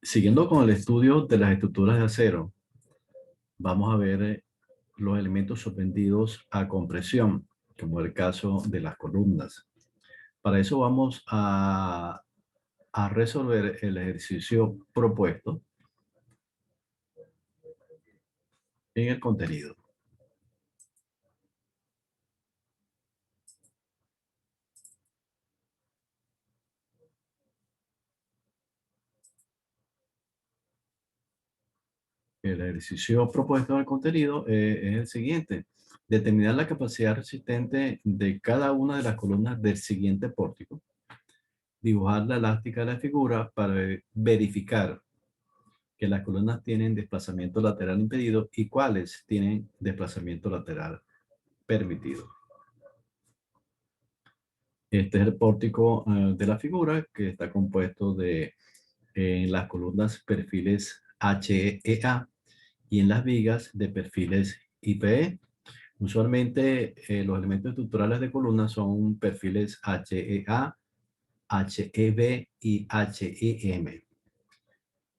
Siguiendo con el estudio de las estructuras de acero, vamos a ver los elementos sometidos a compresión, como el caso de las columnas. Para eso vamos a resolver el ejercicio propuesto en el contenido. El ejercicio propuesto en el contenido es el siguiente. Determinar la capacidad resistente de cada una de las columnas del siguiente pórtico. Dibujar la elástica de la figura para verificar que las columnas tienen desplazamiento lateral impedido y cuáles tienen desplazamiento lateral permitido. Este es el pórtico de la figura, que está compuesto de en las columnas perfiles HEA y en las vigas de perfiles IPE. Usualmente los elementos estructurales de columnas son perfiles HEA, HEB y HEM.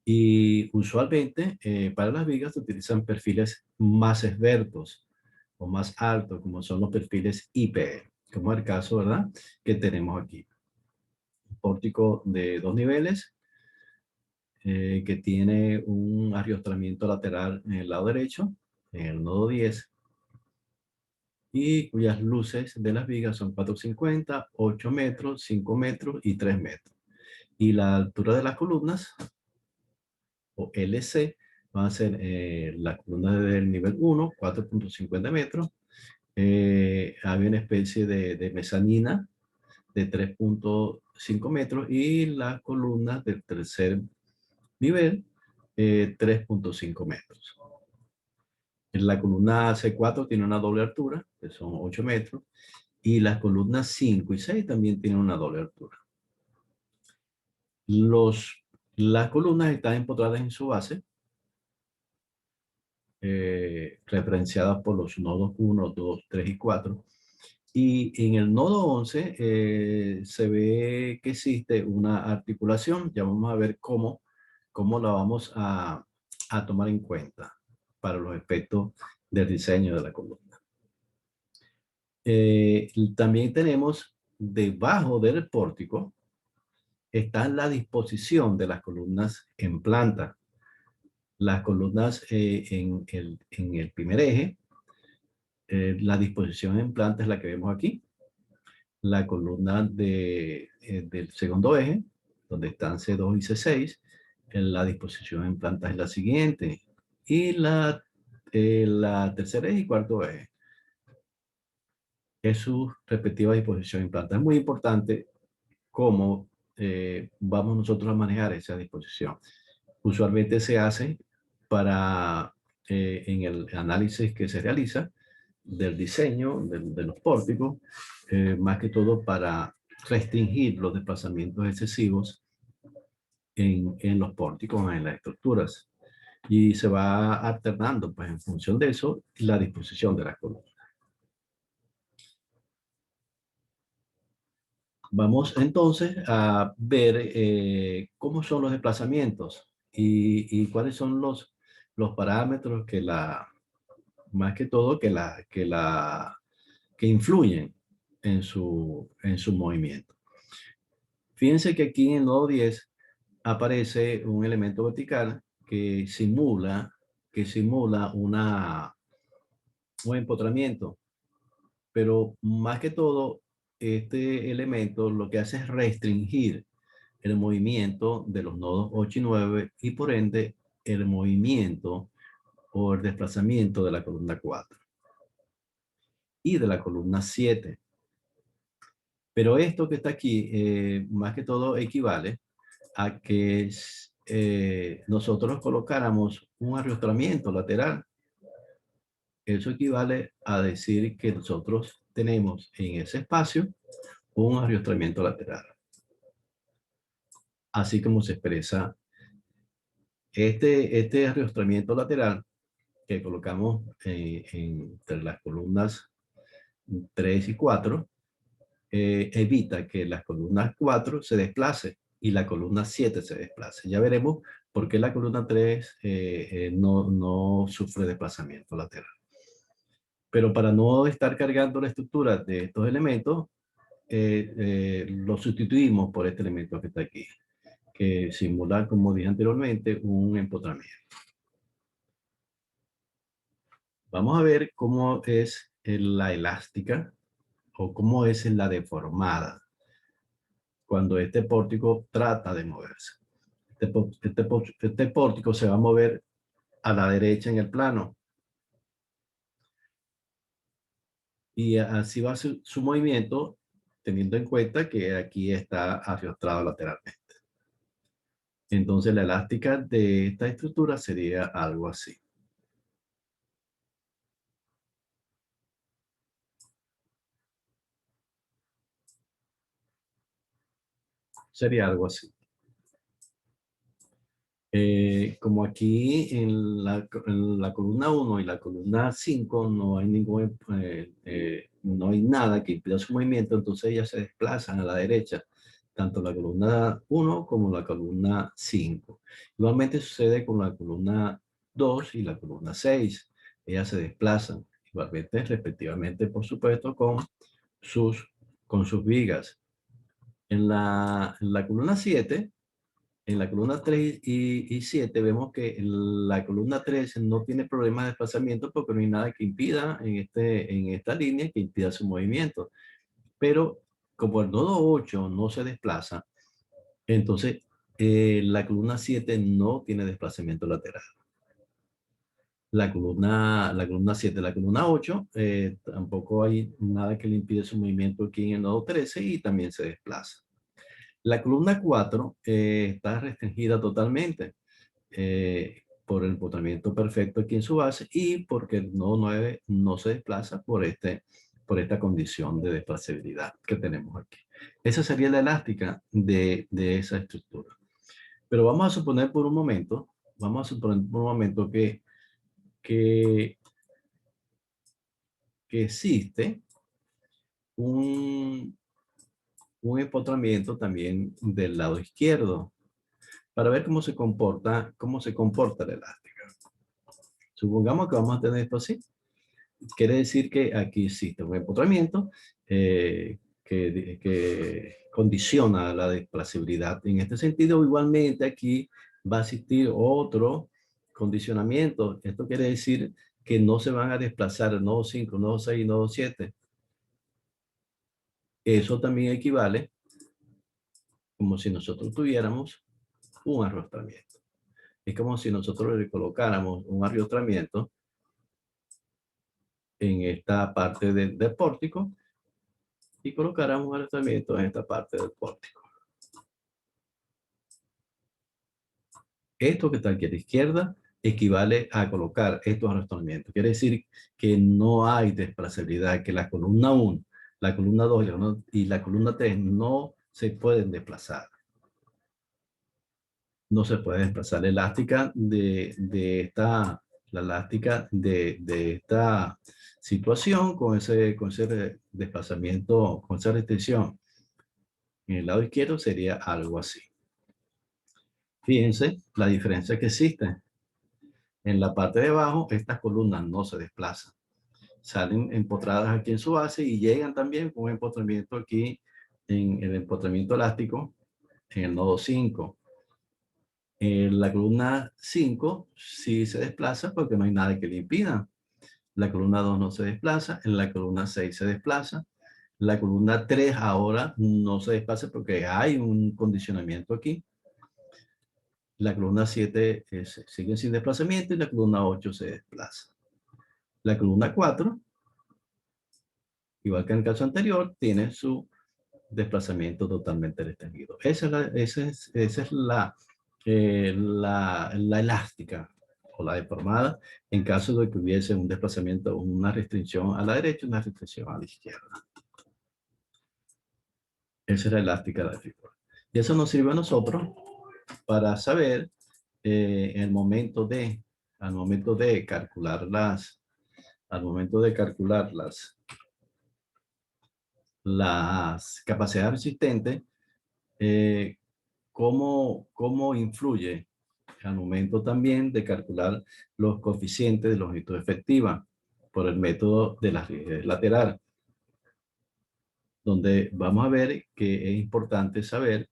Y usualmente para las vigas se utilizan perfiles más esbeltos o más altos, como son los perfiles IPE, como es el caso, ¿verdad?, que tenemos aquí. Un pórtico de 2 niveles que tiene un ariostramiento lateral en el lado derecho, en el nodo 10, y cuyas luces de las vigas son 4,50, 8 metros, 5 metros y 3 metros. Y la altura de las columnas, o LC, van a ser las columnas del nivel 1, 4,50 metros. Había una especie de mezanina de 3,5 metros y las columnas del tercer nivel, 3,5 metros. En la columna C4 tiene una doble altura, que son 8 metros, y las columnas 5 y 6 también tienen una doble altura. Las columnas están empotradas en su base, referenciadas por los nodos 1, 2, 3 y 4. Y en el nodo 11 se ve que existe una articulación. Ya vamos a ver cómo la vamos a tomar en cuenta para los efectos del diseño de la columna. También tenemos debajo del pórtico está la disposición de las columnas en planta. Las columnas en el primer eje, la disposición en planta es la que vemos aquí. La columna del segundo eje, donde están C2 y C6, la disposición en planta es la siguiente. Y la tercera eje y cuarto eje es su respectiva disposición en planta. Es muy importante cómo vamos nosotros a manejar esa disposición. Usualmente se hace para, en el análisis que se realiza del diseño de los pórticos, más que todo para restringir los desplazamientos excesivos en los pórticos, en las estructuras. Y se va alternando, pues en función de eso, la disposición de las columnas. Vamos entonces a ver cómo son los desplazamientos y cuáles son los parámetros más que todo, que influyen en su movimiento. Fíjense que aquí en el nodo 10 aparece un elemento vertical que simula un empotramiento, pero más que todo, este elemento lo que hace es restringir el movimiento de los nodos 8 y 9 y por ende el movimiento o el desplazamiento de la columna 4 y de la columna 7. Pero esto que está aquí, más que todo, equivale a que nosotros colocáramos un arrastramiento lateral. Eso equivale a decir que nosotros tenemos en ese espacio un arrastramiento lateral. Así como se expresa este arrastramiento lateral que colocamos entre las columnas 3 y 4, evita que las columnas 4 se desplace y la columna 7 se desplace. Ya veremos ¿Por qué la columna 3 no sufre desplazamiento lateral? Pero para no estar cargando la estructura de estos elementos, lo sustituimos por este elemento que está aquí, que simula, como dije anteriormente, un empotramiento. Vamos a ver cómo es la elástica o cómo es la deformada cuando este pórtico trata de moverse. Este pórtico se va a mover a la derecha en el plano y así va su movimiento, teniendo en cuenta que aquí está arrastrado lateralmente. Entonces la elástica de esta estructura sería algo así. Sería algo así. Como aquí en la columna 1 y la columna 5 no hay no hay nada que impida su movimiento, entonces ellas se desplazan a la derecha, tanto la columna 1 como la columna 5. Igualmente sucede con la columna 2 y la columna 6. Ellas se desplazan igualmente, respectivamente, por supuesto, sus, con sus vigas. En la columna 7, en la columna 3 y 7 vemos que la columna 3 no tiene problema de desplazamiento porque no hay nada que impida en esta línea que impida su movimiento. Pero como el nodo 8 no se desplaza, entonces la columna 7 no tiene desplazamiento lateral. La columna 7, la columna 8, tampoco hay nada que le impide su movimiento aquí en el nodo 13 y también se desplaza. La columna 4 está restringida totalmente por el empotramiento perfecto aquí en su base y porque el nodo 9 no se desplaza por esta condición de desplazabilidad que tenemos aquí. Esa sería la elástica de esa estructura. Pero vamos a suponer por un momento, que, que existe un, un empotramiento también del lado izquierdo para ver cómo se comporta la elástica. Supongamos que vamos a tener esto así. Quiere decir que aquí existe un empotramiento que condiciona la desplazabilidad. En este sentido, igualmente aquí va a existir otro condicionamiento. Esto quiere decir que no se van a desplazar el nodo 5, nodo 6 y nodo 7. Eso también equivale como si nosotros tuviéramos un arrastramiento. Es como si nosotros le colocáramos un arrastramiento en esta parte del pórtico y colocáramos un arrastramiento en esta parte del pórtico. Esto que está aquí a la izquierda equivale a colocar estos arrastramientos. Quiere decir que no hay desplazabilidad, que la columna 1, la columna 2 y la columna 3 no se pueden desplazar. No se puede desplazar la elástica la elástica de esta situación con ese desplazamiento, con esa restricción. En el lado izquierdo sería algo así. Fíjense la diferencia que existe. En la parte de abajo, estas columnas no se desplazan. Salen empotradas aquí en su base y llegan también con un empotramiento aquí en el empotramiento elástico en el nodo 5. En la columna 5 sí se desplaza porque no hay nada que le impida. La columna 2 no se desplaza. En la columna 6 se desplaza. La columna 3 ahora no se desplaza porque hay un condicionamiento aquí. La columna 7 sigue sin desplazamiento y la columna 8 se desplaza. La columna 4, igual que en el caso anterior, tiene su desplazamiento totalmente restringido. Esa es la elástica o la deformada en caso de que hubiese un desplazamiento, una restricción a la derecha y una restricción a la izquierda. Esa es la elástica de la figura. Y eso nos sirve a nosotros para saber al momento de calcular las capacidades resistentes, cómo influye al momento también de calcular los coeficientes de longitud efectiva por el método de la rigidez lateral, donde vamos a ver que es importante saber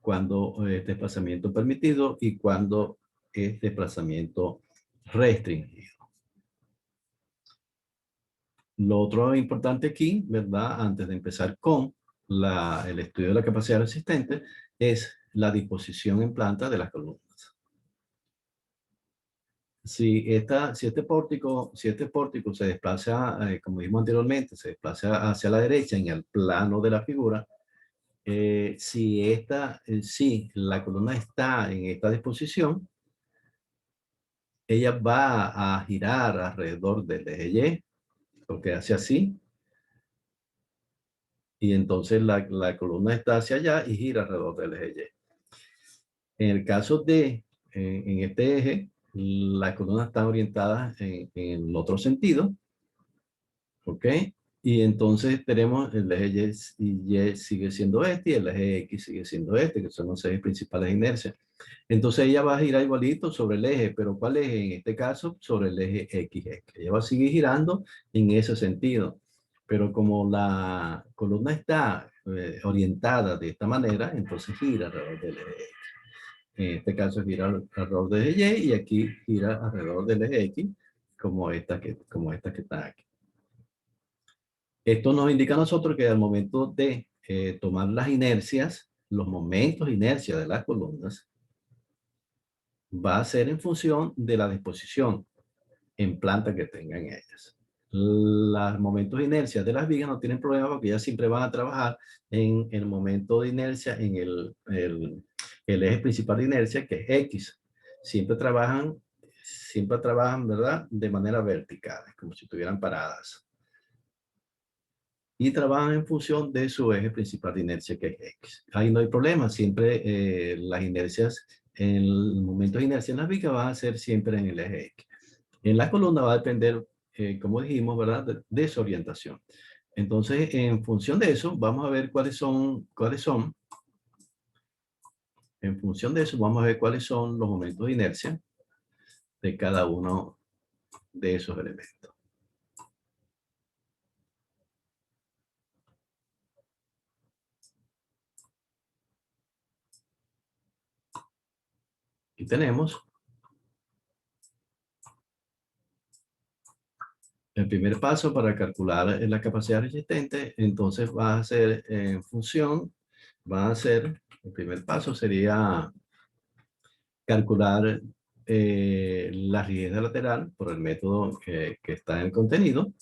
cuándo es desplazamiento permitido y cuándo es desplazamiento restringido. Lo otro importante aquí, ¿verdad? Antes de empezar con el estudio de la capacidad resistente, es la disposición en planta de las columnas. Si este pórtico se desplaza, como dijimos anteriormente, se desplaza hacia la derecha en el plano de la figura, si la columna está en esta disposición, ella va a girar alrededor del eje Y, porque hace así, y entonces la columna está hacia allá y gira alrededor del eje Y. En el caso en este eje, la columna está orientada en el otro sentido, ¿ok? Y entonces tenemos el eje Y sigue siendo este y el eje X sigue siendo este, que son los ejes principales de inercia. Entonces ella va a girar igualito sobre el eje, pero ¿cuál eje? En este caso, sobre el eje XX. Ella va a seguir girando en ese sentido. Pero como la columna está orientada de esta manera, entonces gira alrededor del eje X. En este caso gira alrededor del eje Y y aquí gira alrededor del eje X, como esta que está aquí. Esto nos indica a nosotros que al momento de tomar las inercias, los momentos de inercia de las columnas, va a ser en función de la disposición en planta que tengan ellas. Los momentos de inercia de las vigas no tienen problema porque ellas siempre van a trabajar en el momento de inercia, en el eje principal de inercia, que es X. Siempre trabajan, ¿verdad? De manera vertical, como si estuvieran paradas. Y trabajan en función de su eje principal de inercia, que es X. Ahí no hay problema, siempre las inercias, en el momento de inercia en las vigas van a ser siempre en el eje X. En la columna va a depender, como dijimos, ¿verdad? De su orientación. Entonces, en función de eso, vamos a ver en función de eso, vamos a ver cuáles son los momentos de inercia de cada uno de esos elementos. Aquí tenemos el primer paso para calcular la capacidad resistente. Entonces va a ser en función, el primer paso sería calcular la rigidez lateral por el método que está en el contenido,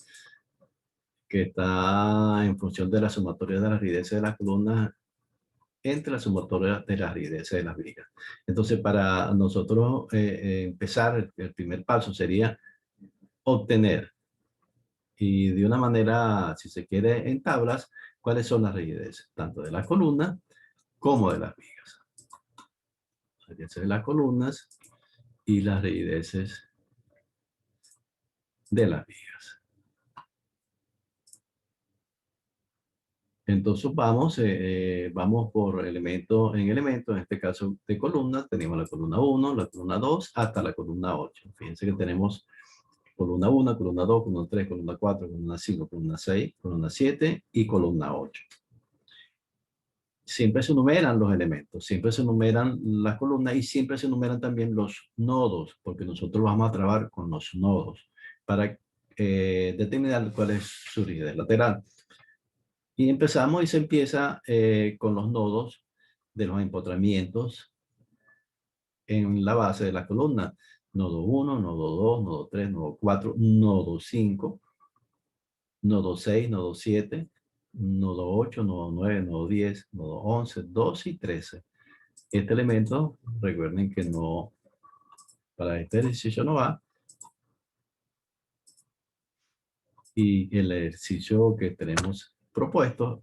que está en función de la sumatoria de la rigidez de las columnas entre la sumatoria de la rigidez de las vigas. Entonces, para nosotros empezar, el primer paso sería obtener, y de una manera, si se quiere, en tablas, cuáles son las rigideces, tanto de las columnas como de las vigas. Las rigideces de las columnas y las rigideces de las vigas. Entonces vamos por elemento en elemento, en este caso de columnas, tenemos la columna 1, la columna 2, hasta la columna 8. Fíjense que tenemos columna 1, columna 2, columna 3, columna 4, columna 5, columna 6, columna 7 y columna 8. Siempre se numeran los elementos, siempre se numeran las columnas y siempre se numeran también los nodos, porque nosotros vamos a trabajar con los nodos para determinar cuál es su rigidez lateral. Y empezamos y se empieza con los nodos de los empotramientos en la base de la columna. Nodo 1, nodo 2, nodo 3, nodo 4, nodo 5, nodo 6, nodo 7, nodo 8, nodo 9, nodo 10, nodo 11, 12 y 13. Este elemento, recuerden que no, para este ejercicio no va. Y el ejercicio que tenemos propuesto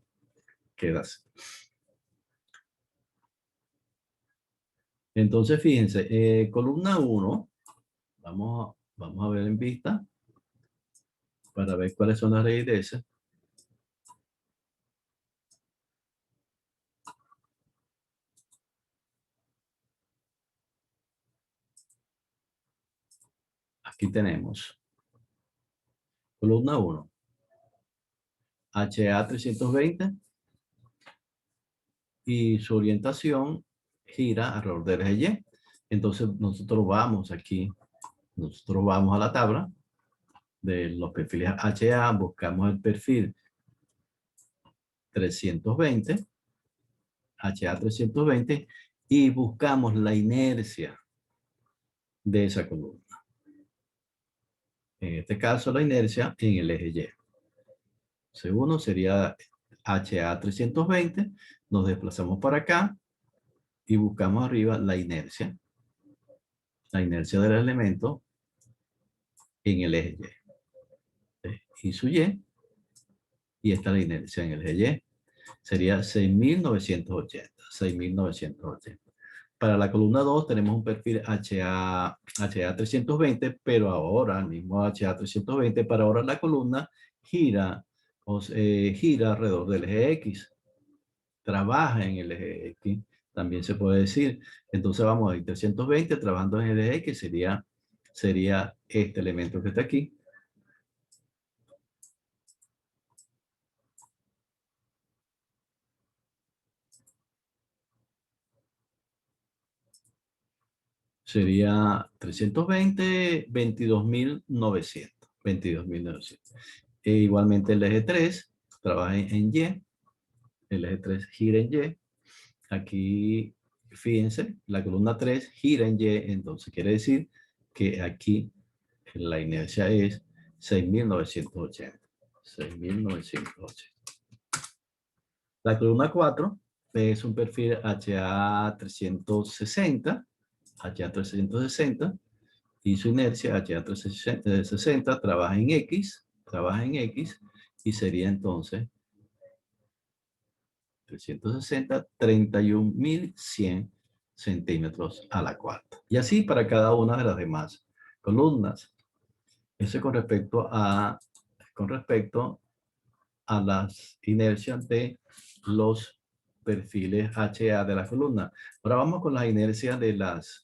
queda así. Entonces, fíjense, columna 1, vamos a ver en vista para ver cuáles son las rigideces. Aquí tenemos columna 1, HA 320 y su orientación gira alrededor del eje Y. Entonces nosotros vamos aquí, nosotros vamos a la tabla de los perfiles HA, buscamos el perfil 320, HA 320 y buscamos la inercia de esa columna. En este caso la inercia en el eje Y. Segundo sería HA 320, nos desplazamos para acá y buscamos arriba la inercia del elemento en el eje Y. Y su Y, y esta es la inercia en el eje Y. Sería 6.980, 6.980. Para la columna 2 tenemos un perfil HA 320, pero ahora el mismo HA 320, para ahora la columna gira, gira alrededor del eje X. Trabaja en el eje X, también se puede decir. Entonces vamos a ir 320 trabajando en el eje X, sería este elemento que está aquí. Sería 320, 22.900. 22.900. E igualmente el eje 3 trabaja en Y. El eje 3 gira en Y. Aquí, fíjense, la columna 3 gira en Y. Entonces quiere decir que aquí la inercia es 6.980. 6.980. La columna 4 es un perfil HA 360. HA 360 y su inercia HA 360 trabaja en X, y sería entonces 360, 31.100 centímetros a la cuarta. Y así para cada una de las demás columnas. Eso con respecto a las inercias de los perfiles HA de la columna. Ahora vamos con las inercias de las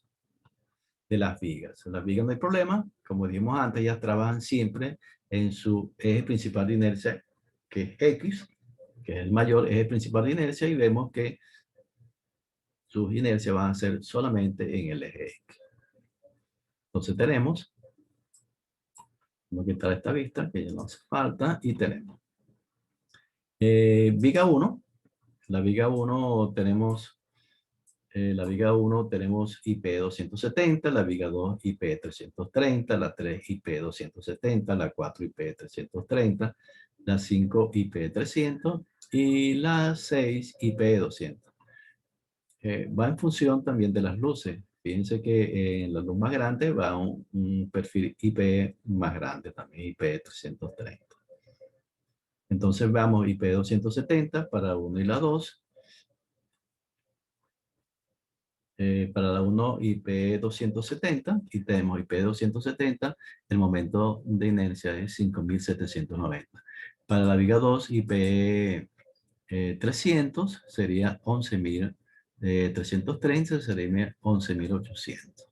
vigas. Las vigas no hay problema, como dijimos antes, ellas trabajan siempre en su eje principal de inercia, que es X, que es el mayor eje principal de inercia, y vemos que sus inercias van a ser solamente en el eje X. Entonces tenemos, vamos a quitar esta vista, que ya no hace falta, y tenemos viga 1. La viga 1 tenemos IP 270, la viga 2 IP 330, la 3 IP 270, la 4 IP 330, la 5 IP 300 y la 6 IP 200. Va en función también de las luces. Fíjense que en la luz más grande va un perfil IP más grande también, IP 330. Entonces vamos IP 270 para 1 y la 2. Para la 1 IP 270 y tenemos IP 270, el momento de inercia es 5.790. Para la viga 2 IP 300 sería 11.330, sería 11.800.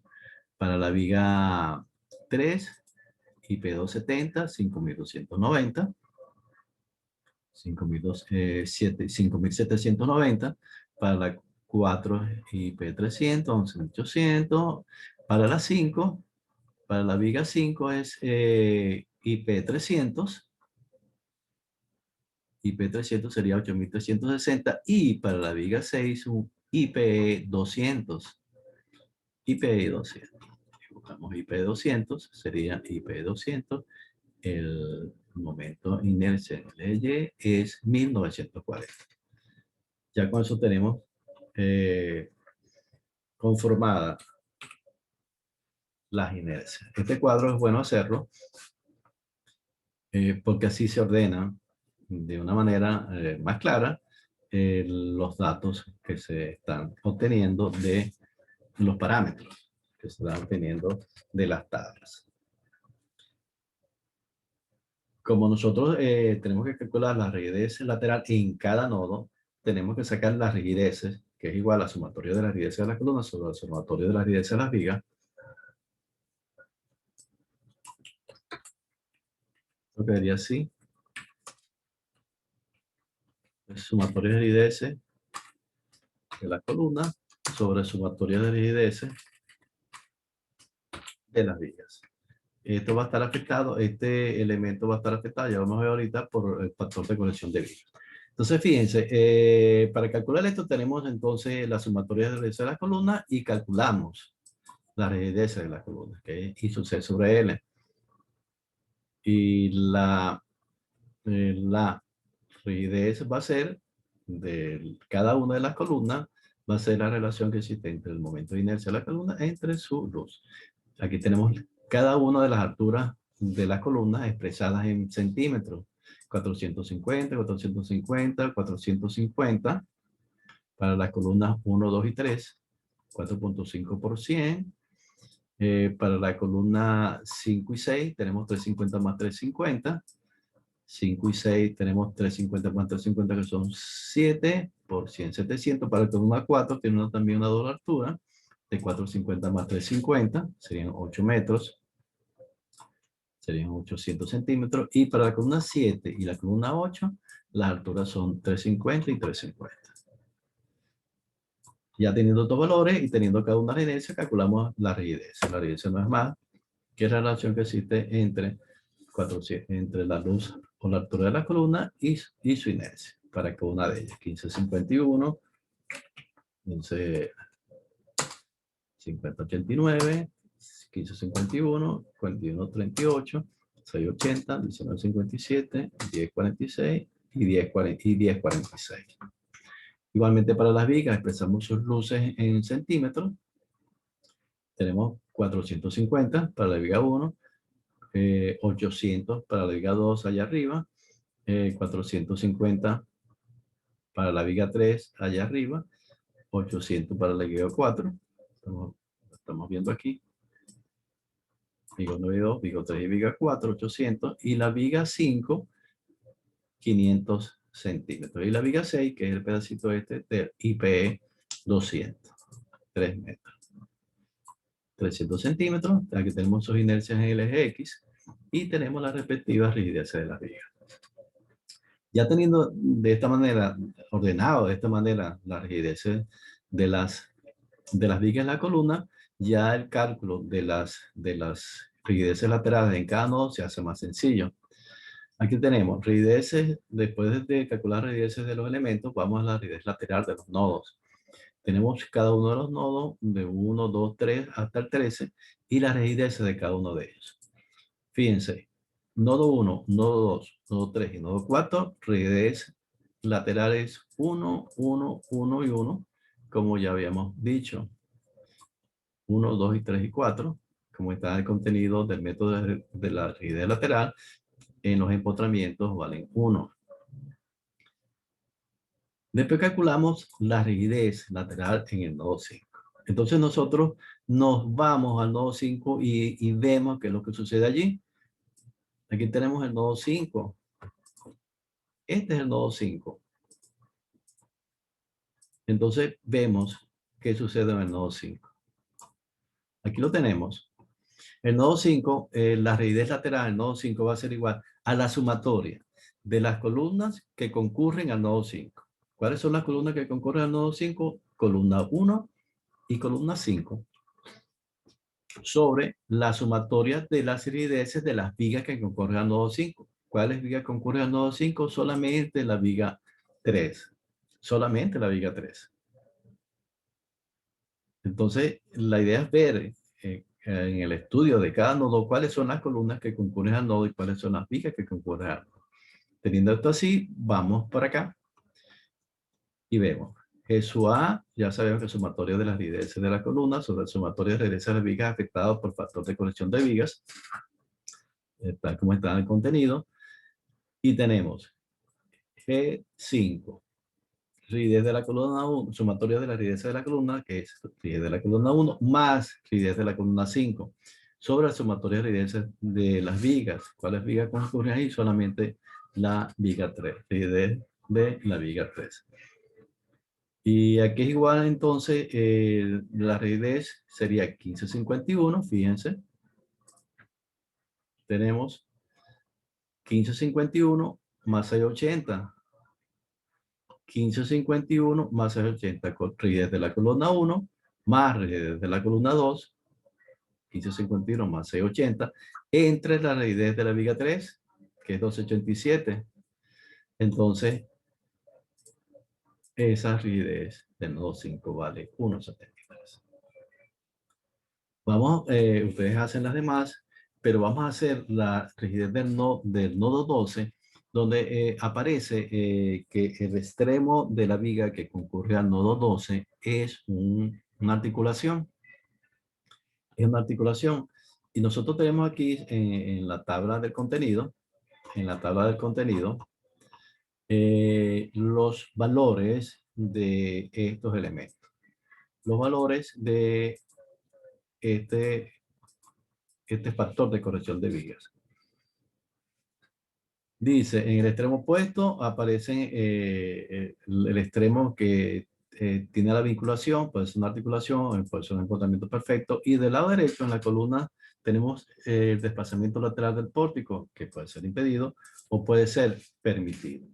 Para la viga 3 IP 270, 5.290. 5.790. Para la 4 IP 300, 11.800. Para la 5, para la viga 5 es IP 300. IP 300 sería 8.360. Y para la viga 6, un IP 200. IP 200. Buscamos IP 200, sería IP 200. El momento inercia en el Y es 1940. Ya con eso tenemos conformadas las inercias. Este cuadro es bueno hacerlo porque así se ordenan de una manera más clara los datos que se están obteniendo de los parámetros que se están obteniendo de las tablas. Como nosotros tenemos que calcular la rigidez lateral en cada nodo, tenemos que sacar las rigideces, que es igual al sumatorio de la rigidez de la columna sobre el sumatorio de la rigidez de las vigas. Lo quedaría así. El sumatorio de rigideces de la columna sobre el sumatorio de rigideces de las vigas. Esto va a estar afectado, este elemento va a estar afectado, ya vamos a ver ahorita, por el factor de corrección de vigas. Entonces, fíjense, para calcular esto tenemos entonces la sumatoria de rigideces de la columna y calculamos la rigidez de la columna, que es I sub C sobre L. Y la rigidez va a ser de cada una de las columnas, va a ser la relación que existe entre el momento de inercia de la columna entre su luz. Aquí tenemos cada una de las alturas de las columnas expresadas en centímetros. 450, 450, 450 para las columnas 1, 2 y 3, 4.5 por 100. Para la columna 5 y 6 tenemos 350 más 350. 5 y 6 tenemos 350 más 350 que son 7 por 100, 700. Para la columna 4 tiene también una doble altura de 450 más 350, serían 8 metros, serían 800 centímetros. Y para la columna 7 y la columna 8, las alturas son 350 y 350. Ya teniendo estos valores y teniendo cada una rigidez, calculamos la rigidez. La rigidez no es más que la relación que existe entre la luz o la altura de la columna y su inercia para cada una de ellas. 1551, 155089, 1551, 4138, 680, 1957, 1046 y 1046. Igualmente para las vigas expresamos sus luces en centímetros. Tenemos 450 para la viga 1, 800 para la viga 2 allá arriba, 450 para la viga 3 allá arriba, 800 para la viga 4, estamos viendo aquí, viga 1 y 2, viga 3 y viga 4, 800, y la viga 5, 500 centímetros, y la viga 6, que es el pedacito este, de IPE 200, 3 metros. 300 centímetros, aquí tenemos sus inercias en el eje X, y tenemos las respectivas rigideces de las vigas. Ya teniendo de esta manera, ordenado de esta manera las rigideces de las vigas en la columna, ya el cálculo de las rigideces laterales en cada nodo se hace más sencillo. Aquí tenemos rigideces, después de calcular rigideces de los elementos, vamos a la rigidez lateral de los nodos. Tenemos cada uno de los nodos de 1, 2, 3 hasta el 13 y las rigideces de cada uno de ellos. Fíjense, nodo 1, nodo 2, nodo 3 y nodo 4, rigidez laterales 1, 1, 1 y 1, como ya habíamos dicho. 1, 2 y 3 y 4, como está el contenido del método de la rigidez lateral, en los empotramientos valen 1. Después calculamos la rigidez lateral en el nodo 5. Entonces nosotros nos vamos al nodo 5 y vemos qué es lo que sucede allí. Aquí tenemos el nodo 5. Este es el nodo 5. Entonces vemos qué sucede en el nodo 5. Aquí lo tenemos. El nodo 5, la rigidez lateral del nodo 5 va a ser igual a la sumatoria de las columnas que concurren al nodo 5. ¿Cuáles son las columnas que concurren al nodo 5? Columna 1 y columna 5. Sobre la sumatoria de las rigideces de las vigas que concurren al nodo 5. ¿Cuáles vigas concurren al nodo 5? Solamente la viga 3. Solamente la viga 3. Entonces, la idea es ver en el estudio de cada nodo cuáles son las columnas que concurren al nodo y cuáles son las vigas que concurren al nodo. Teniendo esto así, vamos para acá y vemos. SUA, ya sabemos que el sumatorio de las rigideces de la columna sobre el sumatorio de rigideces de las vigas afectados por factor de corrección de vigas, tal como está en el contenido. Y tenemos G5, rigidez de la columna 1, sumatorio de la rigidez de la columna, que es rigidez de la columna 1, más rigidez de la columna 5, sobre el sumatorio de rigidez de las vigas. ¿Cuáles vigas concurren ahí? Solamente la viga 3, rigidez de la viga 3. Y aquí es igual, entonces, la rigidez sería 1551, fíjense. Tenemos 1551 más 680. 1551 más 680 con rigidez de la columna 1 más rigidez de la columna 2. 1551 más 680 entre la rigidez de la viga 3, que es 287. Entonces, esa rigidez del nodo 5 vale 1,73. Vamos, ustedes hacen las demás, pero vamos a hacer la rigidez del nodo 12, donde aparece que el extremo de la viga que concurre al nodo 12 es una articulación. Es una articulación. Y nosotros tenemos aquí en la tabla del contenido, los valores de estos elementos. Los valores de este factor de corrección de vigas. Dice, en el extremo opuesto aparece el extremo que tiene la vinculación, puede ser una articulación, puede ser un empotramiento perfecto, y del lado derecho en la columna tenemos el desplazamiento lateral del pórtico, que puede ser impedido o puede ser permitido.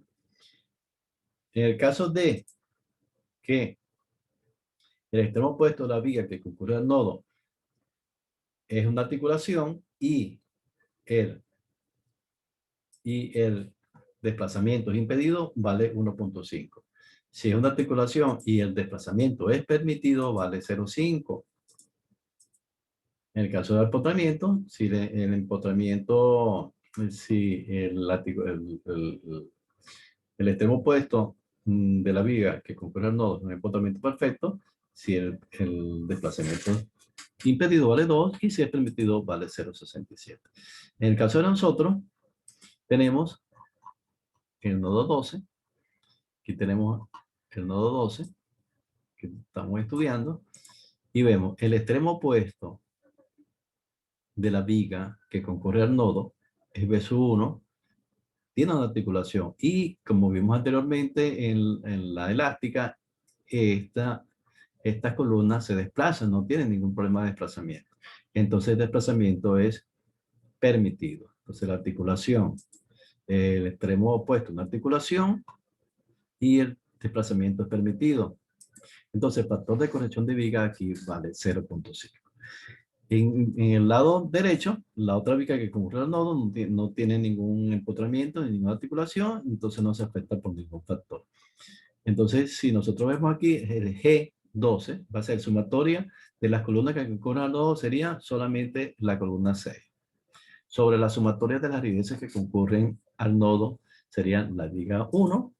En el caso de que el extremo opuesto de la viga que concurre al nodo es una articulación y el desplazamiento es impedido, vale 1,5. Si es una articulación y el desplazamiento es permitido, vale 0,5. En el caso del empotramiento, si el empotramiento, si el extremo opuesto de la viga que concurre al nodo es un empotramiento perfecto, si el desplazamiento impedido vale 2 y si es permitido vale 0,67. En el caso de nosotros, tenemos el nodo 12. Aquí tenemos el nodo 12 que estamos estudiando y vemos el extremo opuesto de la viga que concurre al nodo es B1, tiene una articulación y como vimos anteriormente en la elástica, estas columnas se desplazan, no tienen ningún problema de desplazamiento. Entonces el desplazamiento es permitido. Entonces la articulación, el extremo opuesto, una articulación y el desplazamiento es permitido. Entonces el factor de corrección de viga aquí vale 0,5. En el lado derecho, la otra viga que concurre al nodo no tiene ningún empotramiento, ni ninguna articulación, entonces no se afecta por ningún factor. Entonces, si nosotros vemos aquí, el G12 va a ser sumatoria de las columnas que concurren al nodo, sería solamente la columna 6. Sobre la sumatoria de las rigideces que concurren al nodo, serían la viga 1,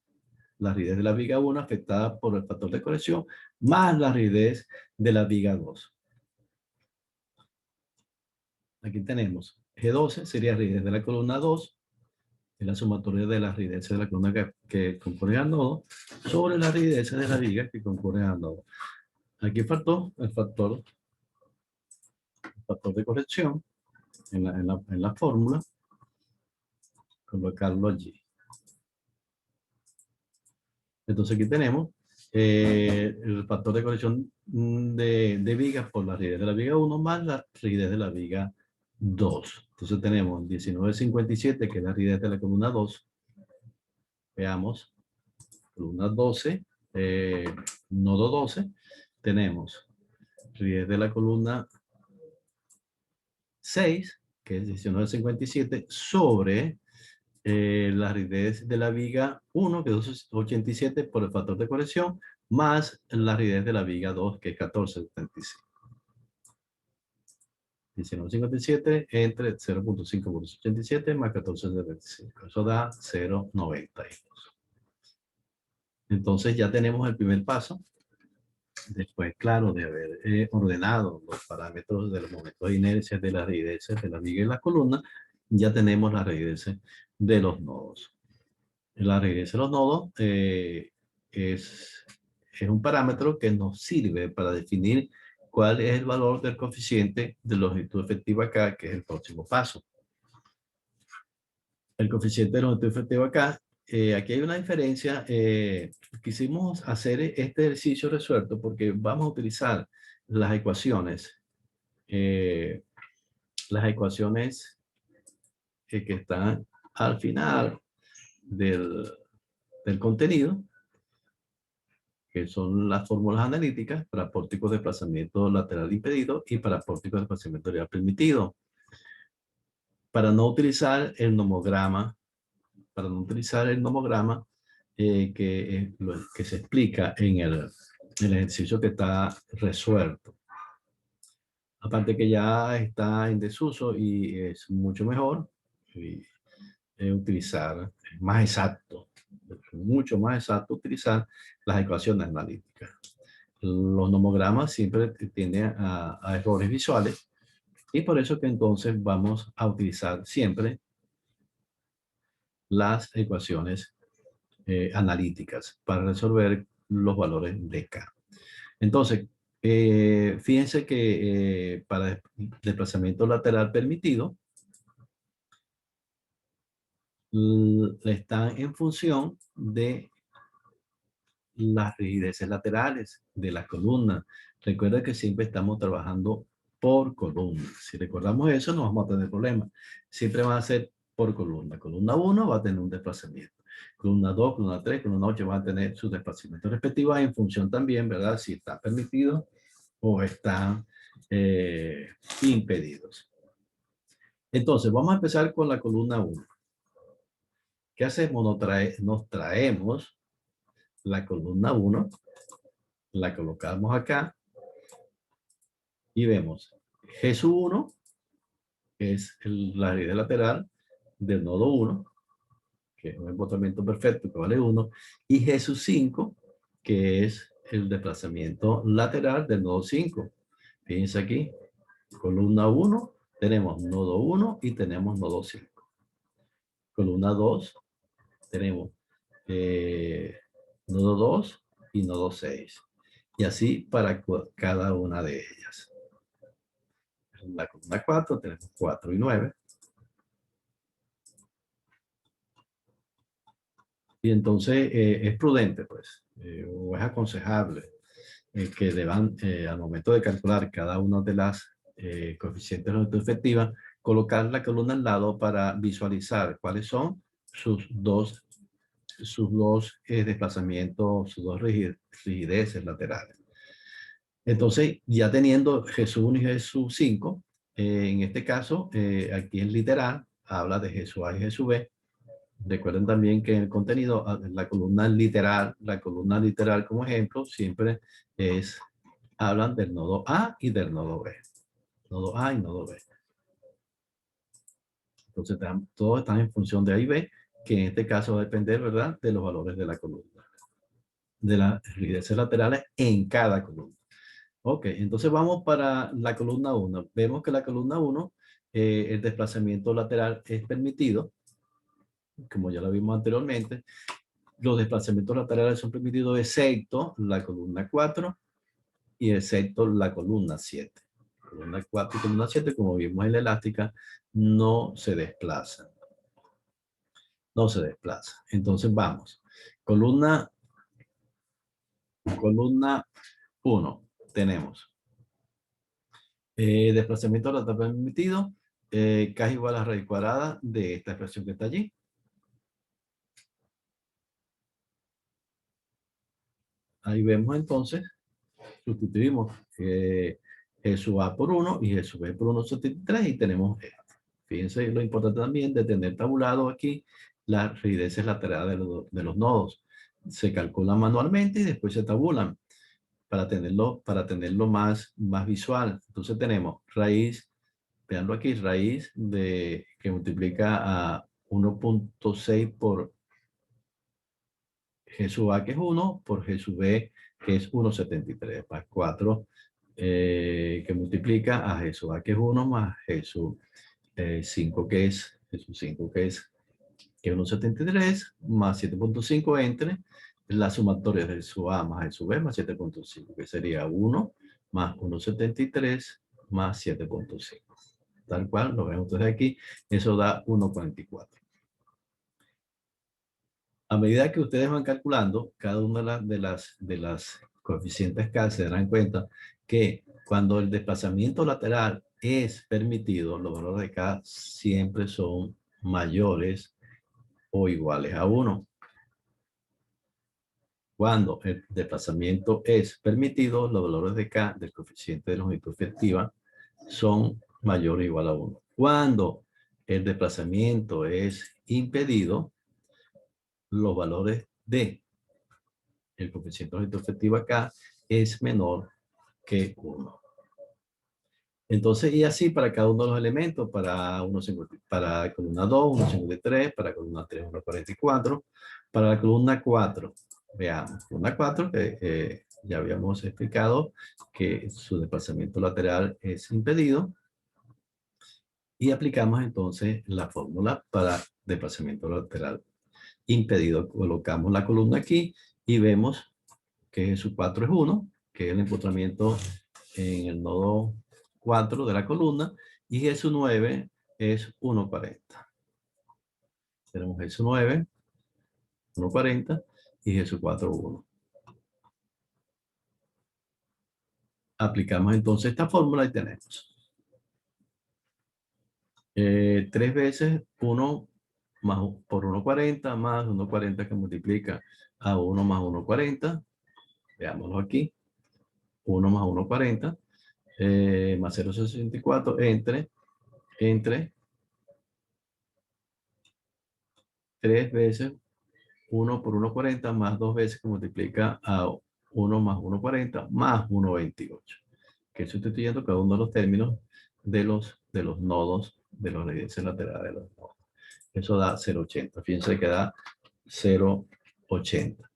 la rigidez de la viga 1 afectada por el factor de corrección, más la rigidez de la viga 2. Aquí tenemos G12 sería rigidez de la columna 2, es la sumatoria de las rigideces de la columna que concurre al nodo, sobre las rigideces de la viga que concurren al nodo. Aquí faltó el factor de corrección en la fórmula, colocarlo allí. Entonces aquí tenemos el factor de corrección de vigas por la rigidez de la viga 1 más la rigidez de la viga 2. Entonces tenemos 19,57, que es la rigidez de la columna 2. Veamos, columna 12, nodo 12. Tenemos rigidez de la columna 6, que es 19,57, sobre la rigidez de la viga 1, que es 2,87 por el factor de corrección, más la rigidez de la viga 2, que es 14,75. 19,57 entre 0,5 por 87 más 14,75. Eso da 0,92. Entonces ya tenemos el primer paso. Después, claro, de haber ordenado los parámetros de los momentos de inercia de las rigideces de la viga y la columna, ya tenemos las rigideces de los nodos. La rigidez de los nodos es un parámetro que nos sirve para definir cuál es el valor del coeficiente de longitud efectiva acá, que es el próximo paso. El coeficiente de longitud efectiva acá, aquí hay una diferencia. Quisimos hacer este ejercicio resuelto porque vamos a utilizar las ecuaciones que están al final del contenido, que son las fórmulas analíticas para pórtico de desplazamiento lateral impedido y para pórtico de desplazamiento lateral permitido. Para no utilizar el nomograma, que se explica en el ejercicio que está resuelto. Aparte que ya está en desuso y es mucho mejor utilizar, es más exacto, mucho más exacto utilizar las ecuaciones analíticas. Los nomogramas siempre tienden a errores visuales y por eso que entonces vamos a utilizar siempre las ecuaciones analíticas para resolver los valores de K. Entonces, fíjense que para desplazamiento lateral permitido, están en función de las rigideces laterales de la columna. Recuerda que siempre estamos trabajando por columna. Si recordamos eso, no vamos a tener problemas. Siempre va a ser por columna. Columna 1 va a tener un desplazamiento. Columna 2, columna 3, columna 8 van a tener sus desplazamientos respectivos en función también, ¿verdad? Si está permitido o están impedidos. Entonces, vamos a empezar con la columna 1. ¿Qué hacemos? Nos traemos la columna 1, la colocamos acá y vemos G1, que es la rigidez lateral del nodo 1, que es un embotamiento perfecto que vale 1, y G5, que es el desplazamiento lateral del nodo 5. Fíjense aquí, columna 1, tenemos nodo 1 y tenemos nodo 5. Columna 2, tenemos nodo 2 y nodo 6. Y así para cada una de ellas. En la columna 4 tenemos 4 y 9. Y entonces es prudente, pues, o es aconsejable que deban, al momento de calcular cada una de las coeficientes de longitud efectiva, colocar la columna al lado para visualizar cuáles son sus dos desplazamientos, sus dos rigideces laterales. Entonces, ya teniendo Jesús 1 y Jesús 5, en este caso, aquí en literal, habla de Jesús A y Jesús B. Recuerden también que en el contenido, la columna literal como ejemplo, siempre hablan del nodo A y del nodo B. Nodo A y nodo B. Entonces, todos están en función de A y B, que en este caso va a depender, ¿verdad?, de los valores de la columna, de las rigideces laterales en cada columna. Ok, entonces vamos para la columna 1. Vemos que la columna 1, el desplazamiento lateral es permitido, como ya lo vimos anteriormente. Los desplazamientos laterales son permitidos excepto la columna 4 y excepto la columna 7. Columna 4 y columna 7, como vimos en la elástica, no se desplazan. No se desplaza. Entonces vamos. Columna 1. Tenemos desplazamiento lateral permitido. K igual a raíz cuadrada de esta expresión que está allí. Ahí vemos entonces, sustituimos G sub A por 1 y G sub B por 1,73 y tenemos esto. Fíjense lo importante también de tener tabulado aquí las rigideces laterales de los nodos. Se calculan manualmente y después se tabulan para tenerlo más visual. Entonces tenemos raíz, veanlo aquí, raíz que multiplica a 1.6 por G sub A, que es 1, por G sub B, que es 1,73, más 4, que multiplica a G sub A, que es 1, más G sub 5, que es 1,73, más 7.5 entre la sumatoria de su A más de su B más 7.5, que sería 1 más 1,73 más 7.5. Tal cual, lo ven ustedes aquí, eso da 1,44. A medida que ustedes van calculando cada una de las coeficientes K, se darán cuenta que cuando el desplazamiento lateral es permitido, los valores de K siempre son mayores o iguales a 1. Cuando el desplazamiento es permitido, los valores de K del coeficiente de longitud efectiva son mayor o igual a 1. Cuando el desplazamiento es impedido, los valores de el coeficiente de longitud efectiva K es menor que 1. Entonces, y así para cada uno de los elementos, para columna 2, 1,53, para columna 3, 1,44, para la columna 4, veamos, columna 4, que ya habíamos explicado que su desplazamiento lateral es impedido, y aplicamos entonces la fórmula para desplazamiento lateral impedido. Colocamos la columna aquí y vemos que su 4 es 1, que es el empotramiento en el nodo 4 de la columna, y G9 es 1,40. Tenemos G9, 1,40, y G4, 1. Aplicamos entonces esta fórmula y tenemos 3 veces 1 más, por 1,40 más 1,40 que multiplica a 1 más 1,40. Veámoslo aquí. 1 más 1,40 más 0,64 entre 3 veces 1 por 1,40 más 2 veces que multiplica a 1 más 1,40 más 1,28. Que sustituyendo cada uno de los términos de los nodos, de los radianes laterales de los nodos. Eso da 0,80. Fíjense que da 0,80.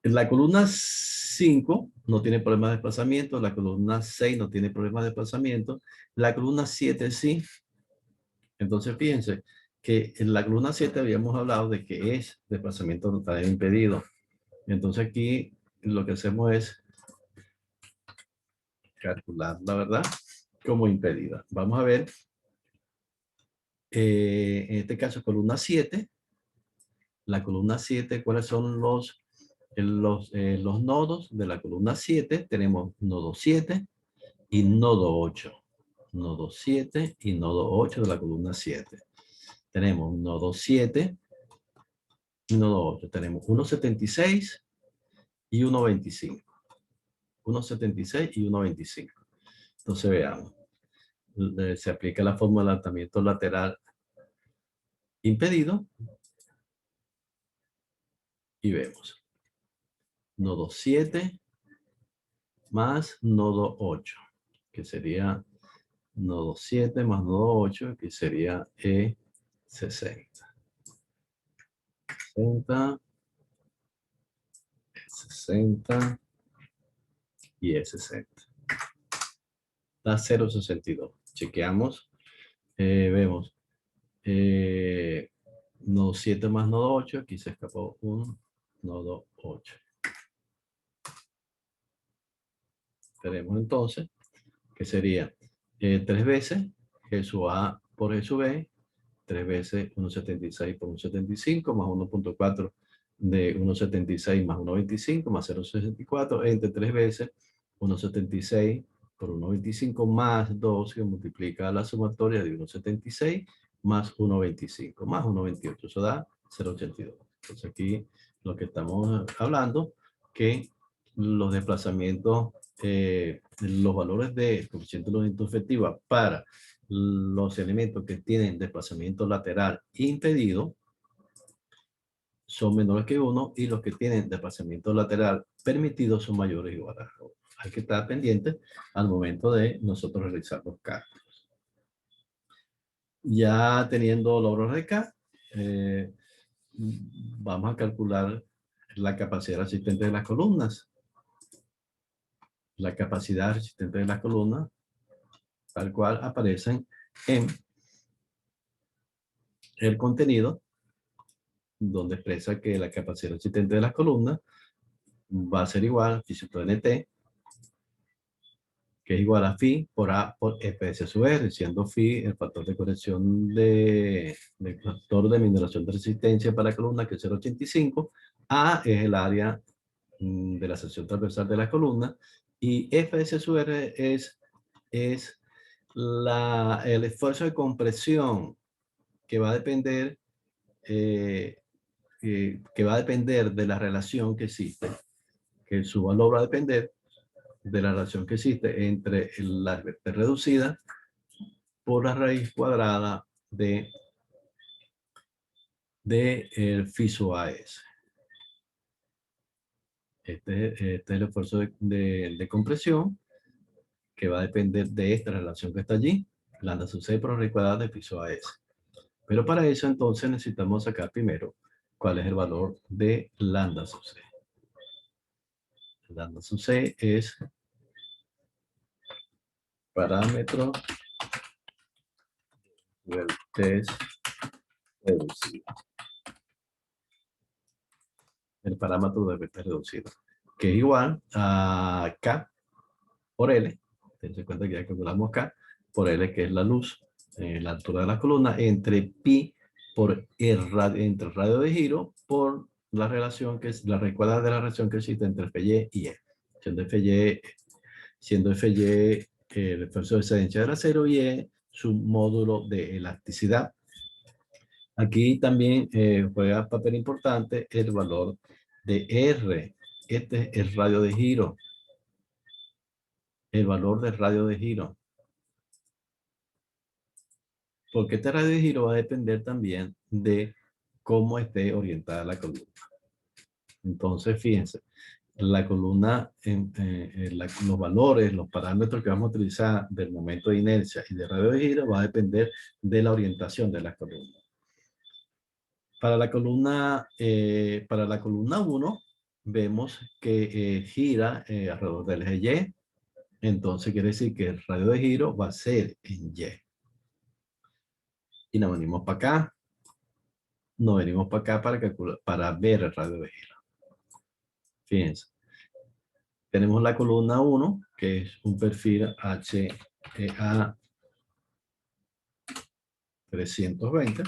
La columna 5 no tiene problema de desplazamiento. La columna 6 no tiene problema de desplazamiento. La columna 7 sí. Entonces, fíjense que en la columna 7 habíamos hablado de que es desplazamiento total impedido. Entonces aquí lo que hacemos es calcular, la verdad, como impedida. Vamos a ver, en este caso, columna 7. La columna 7, ¿cuáles son los nodos de la columna 7? Tenemos nodo 7 y nodo 8. Nodo 7 y nodo 8 de la columna 7. Tenemos nodo 7 y nodo 8. Tenemos 1,76 y 1,25. 1,76 y 1,25. Entonces veamos. Se aplica la fórmula de adelantamiento lateral impedido y vemos. Nodo 7 más nodo 8, que sería nodo 7 más nodo 8, que sería E60. 60 y E60. Da 0,62. Chequeamos. Vemos. Nodo 7 más nodo 8. Aquí se escapó un nodo 8. Tenemos entonces que sería 3 veces G sub A por G sub B, 3 veces 1,76 por 1,75 más 1,4 de 1,76 más 1,25 más 0,64 entre 3 veces 1,76 por 1,25 más 2 que multiplica la sumatoria de 1,76 más 1,25 más 1,28. Eso da 0,82. Entonces aquí lo que estamos hablando que los desplazamientos, los valores de coeficiente de longitud efectiva para los elementos que tienen desplazamiento lateral impedido son menores que 1 y los que tienen desplazamiento lateral permitido son mayores o iguales a 1. Hay que estar pendiente al momento de nosotros realizar los cálculos. Ya teniendo los valores de K, vamos a calcular la capacidad resistente de las columnas. La capacidad resistente de las columnas, tal cual aparecen en el contenido, donde expresa que la capacidad resistente de las columnas va a ser igual a phi sub NT, que es igual a phi por A por EPS sub R, siendo phi el factor de corrección del factor de mineración de resistencia para la columna, que es 0,85. A es el área de la sección transversal de la columna, y EPS sub R es el esfuerzo de compresión que va a depender que va a depender de la relación que existe, que su valor va a depender de la relación que existe entre la vector reducida por la raíz cuadrada de el FISO AS. Este es el esfuerzo de compresión que va a depender de esta relación que está allí, lambda sub c por la raíz cuadrada de FISO AS. Pero para eso entonces necesitamos sacar primero cuál es el valor de lambda sub c. Lambda sub c es parámetro del test reducido. El parámetro del test reducido, que es igual a K por L. Tense cuenta que ya calculamos K por L, que es la luz, la altura de la columna, entre pi por el radio, entre el radio de giro, por la relación que es la recuadra de la relación que existe entre Fy y E. Siendo Fy el esfuerzo de excedencia del acero y E su módulo de elasticidad. Aquí también juega papel importante el valor de R. Este es el radio de giro. El valor del radio de giro. Porque este radio de giro va a depender también de cómo esté orientada la columna. Entonces, fíjense, la columna, los valores, los parámetros que vamos a utilizar del momento de inercia y del radio de giro va a depender de la orientación de la columna. Para la columna 1, vemos que gira alrededor del eje Y. Entonces quiere decir que el radio de giro va a ser en Y. Y nos venimos para acá. Nos venimos para acá para ver el radio de giro. Fíjense. Tenemos la columna 1, que es un perfil HEA 320.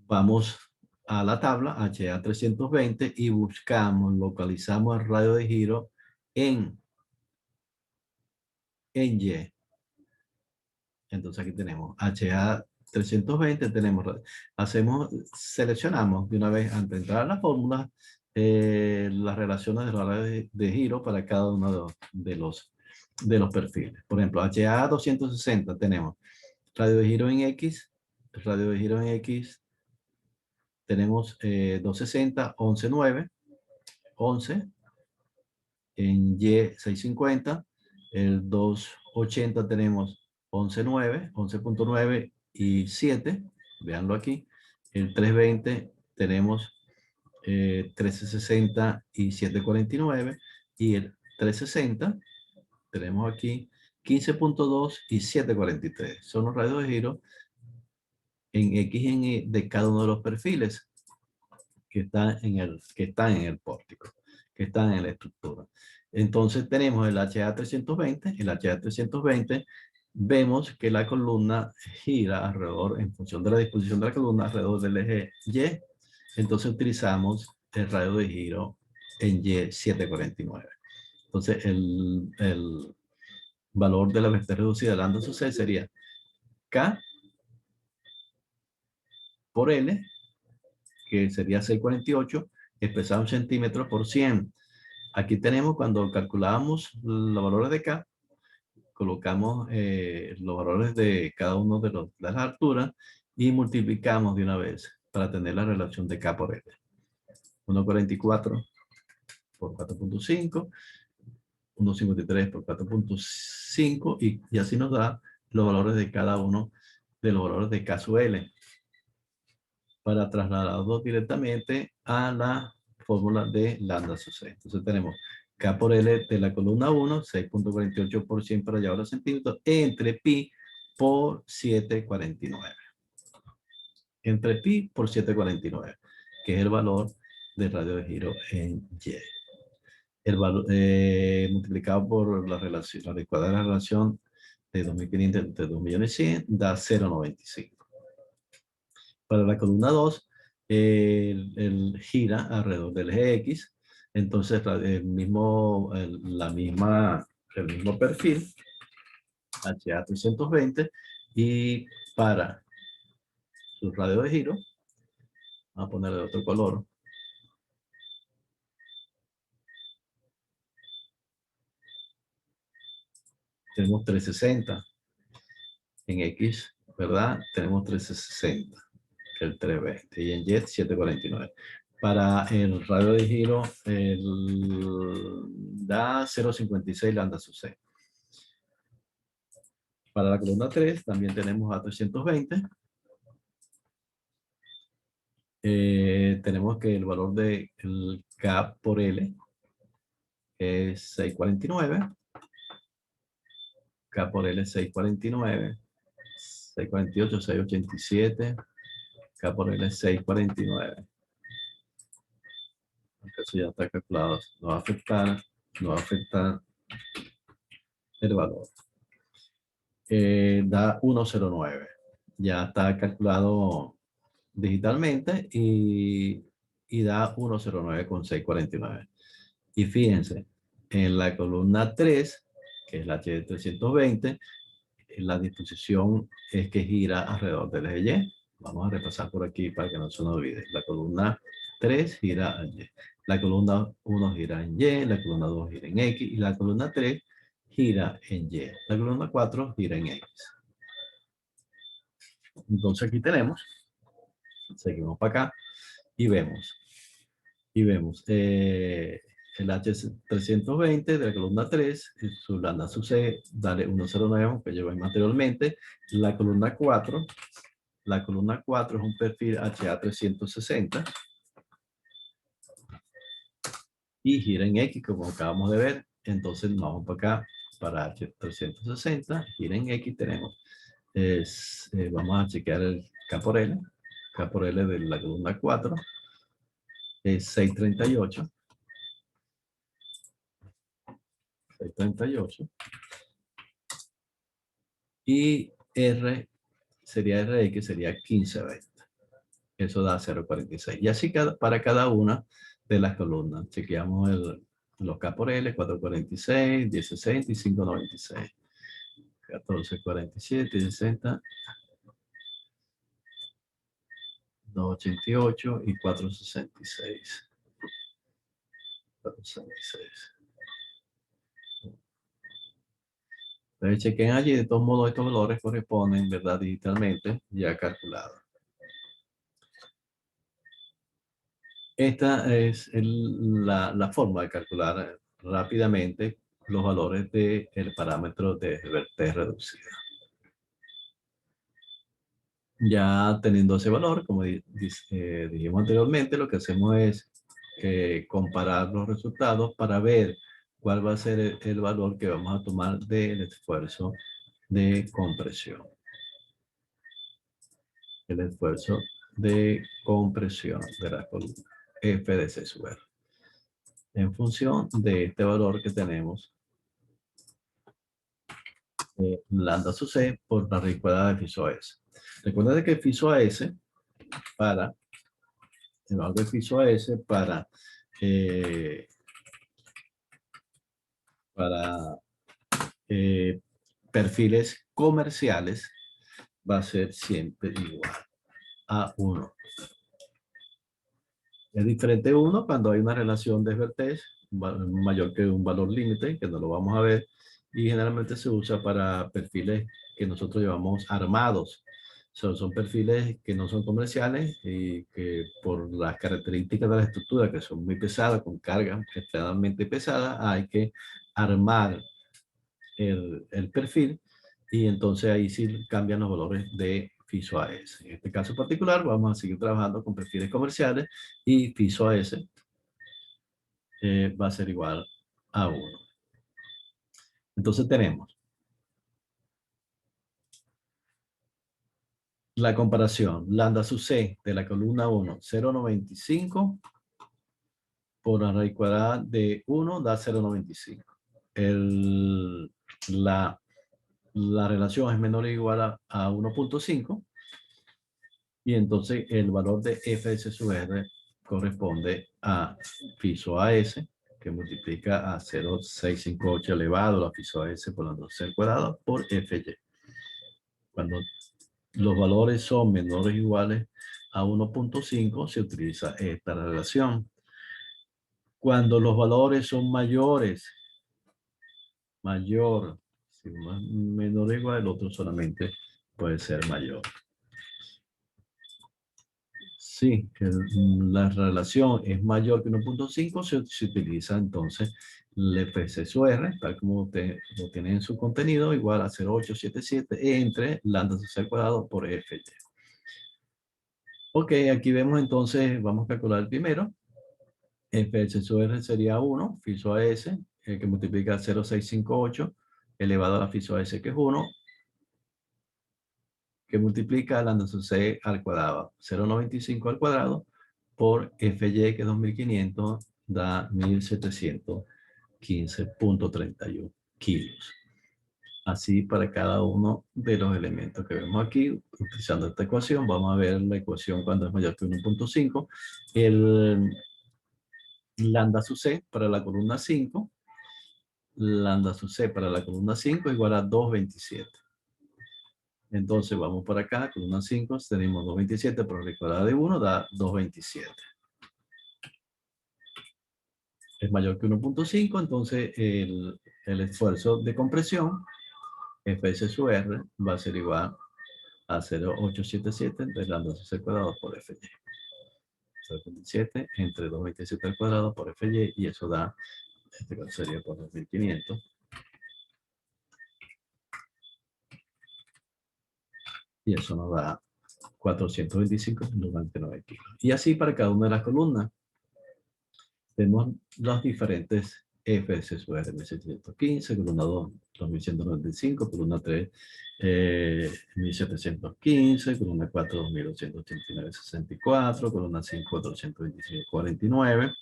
Vamos a la tabla HEA 320 y localizamos el radio de giro en Y. Entonces aquí tenemos HA 320, seleccionamos de una vez antes de entrar a la fórmula las relaciones de los radios de giro para cada uno de los perfiles. Por ejemplo, HA 260 tenemos radio de giro en X, radio de giro en X, tenemos 260, 11,9, 11, en Y 650, el 280 tenemos 11,9, 11,9 y 7, véanlo aquí. El 320 tenemos 1360 y 749, y el 360 tenemos aquí 15,2 y 743. Son los radios de giro en X y en Y de cada uno de los perfiles que están en el pórtico, que están en la estructura. Entonces tenemos el HA 320, el HA 320, vemos que la columna gira alrededor, en función de la disposición de la columna, alrededor del eje Y. Entonces utilizamos el radio de giro en Y 749. Entonces el valor de la velocidad reducida lambda sub c sería K por L, que sería 648, expresado en centímetros por 100. Aquí tenemos, cuando calculamos los valores de K, colocamos los valores de cada uno de las alturas y multiplicamos de una vez para tener la relación de K por L. 1,44 por 4,5, 1,53 por 4,5, y así nos da los valores de cada uno de los valores de K sub L, para trasladarlos directamente a la fórmula de lambda sub c. Entonces tenemos K por L de la columna 1, 6,48 por 100 para llevar a centímetros, entre pi por 749. Entre pi por 749, que es el valor del radio de giro en Y. El valor multiplicado por la relación, la cuadrada de la relación de 2.500 entre 2.100.000 da 0,95. Para la columna 2, el gira alrededor del eje X. Entonces el mismo perfil, HA 320, y para su radio de giro. Vamos a ponerle otro color. Tenemos 360 en X, ¿verdad? Tenemos 360, que es el 320, y en Y 749. Para el radio de giro, da 0.56 lambda sub C. Para la columna 3 también tenemos a 320. Tenemos que el valor de el K por L es 649. K por L es 649. 648, 687. K por L es 649. Eso ya está calculado. No va a afectar el valor. Da 109. Ya está calculado digitalmente y da 109 con 649. Y fíjense, en la columna 3, que es la H de 320, la disposición es que gira alrededor del eje Y. Vamos a repasar por aquí para que no se nos olvide. La columna 3 gira en Y. La columna 1 gira en Y, la columna 2 gira en X y la columna 3 gira en Y. La columna 4 gira en X. Entonces aquí tenemos, seguimos para acá y vemos el H320 de la columna 3, su lambda sub C, dale 109, que llevo anteriormente. La columna 4 es un perfil HA360 y gira en X, como acabamos de ver. Entonces nos vamos para acá, para H360, gira en X, tenemos, vamos a chequear el K por L. K por L de la columna 4 es 638. 638. Y R sería RX, sería 1520. Eso da 0.46. Y así para cada una de las columnas. Chequeamos los K por L, 446, 1060 y 596. 1447, 60, 288 y 466. 466. Entonces chequen allí, de todos modos estos valores corresponden, ¿verdad? Digitalmente ya calculados. Esta es la forma de calcular rápidamente los valores del parámetro de T reducida. Ya teniendo ese valor, como dijimos anteriormente, lo que hacemos es comparar los resultados para ver cuál va a ser el valor que vamos a tomar del esfuerzo de compresión. El esfuerzo de compresión de la columna F de C sub R. En función de este valor que tenemos, lambda sub C por la raíz cuadrada de piso S. Recuerda que el piso S para el valor de piso S para perfiles comerciales va a ser siempre igual a 1. Es diferente 1 cuando hay una relación de Vertex mayor que un valor límite, que no lo vamos a ver, y generalmente se usa para perfiles que nosotros llevamos armados. Son perfiles que no son comerciales y que por las características de la estructura, que son muy pesadas, con carga extremadamente pesada, hay que armar el perfil y entonces ahí sí cambian los valores de FISO AS. En este caso particular vamos a seguir trabajando con perfiles comerciales y FISO AS va a ser igual a 1. Entonces tenemos la comparación, lambda sub C de la columna 1, 0.95 por la raíz cuadrada de 1 da 0.95. La relación es menor o igual a 1.5 y entonces el valor de F de C sub R corresponde a FISO AS, que multiplica a 0.658 elevado a la FISO AS por la 12 al cuadrado por FY. Cuando los valores son menores o iguales a 1.5, se utiliza esta relación. Cuando los valores son mayores, si uno es menor o igual, el otro solamente puede ser mayor. Sí, la relación es mayor que 1.5, se utiliza entonces el FSUR, tal como usted lo tiene en su contenido, igual a 0.877 entre lambda social cuadrado por FY. Ok, aquí vemos entonces, vamos a calcular el primero. FSUR sería 1, fiso a S, que multiplica 0.658 elevado a la fiso a S, que es 1, que multiplica lambda sub C al cuadrado, 0.95 al cuadrado, por FY, que es 2500, da 1715.31 kilos. Así para cada uno de los elementos que vemos aquí, utilizando esta ecuación, vamos a ver la ecuación cuando es mayor que 1.5. El lambda sub C para la columna 5, lambda sub C para la columna 5 es igual a 2.27. Entonces vamos por acá, columna 5, tenemos 2.27 por la cuadrada de 1, da 2.27. Es mayor que 1.5, entonces el esfuerzo de compresión, Fs sub R, va a ser igual a 0.877 entre lambda sub C cuadrado por Fy. 0.27 entre 2.27 al cuadrado por Fy, y eso da, este caso sería por 2.500. Y eso nos da 425.99 kilos. Y así para cada una de las columnas. Vemos los diferentes Fs sub R, 1715, columna 2, 2195, columna 3, 1715, columna 4, 2289,64, columna 5, 425,49,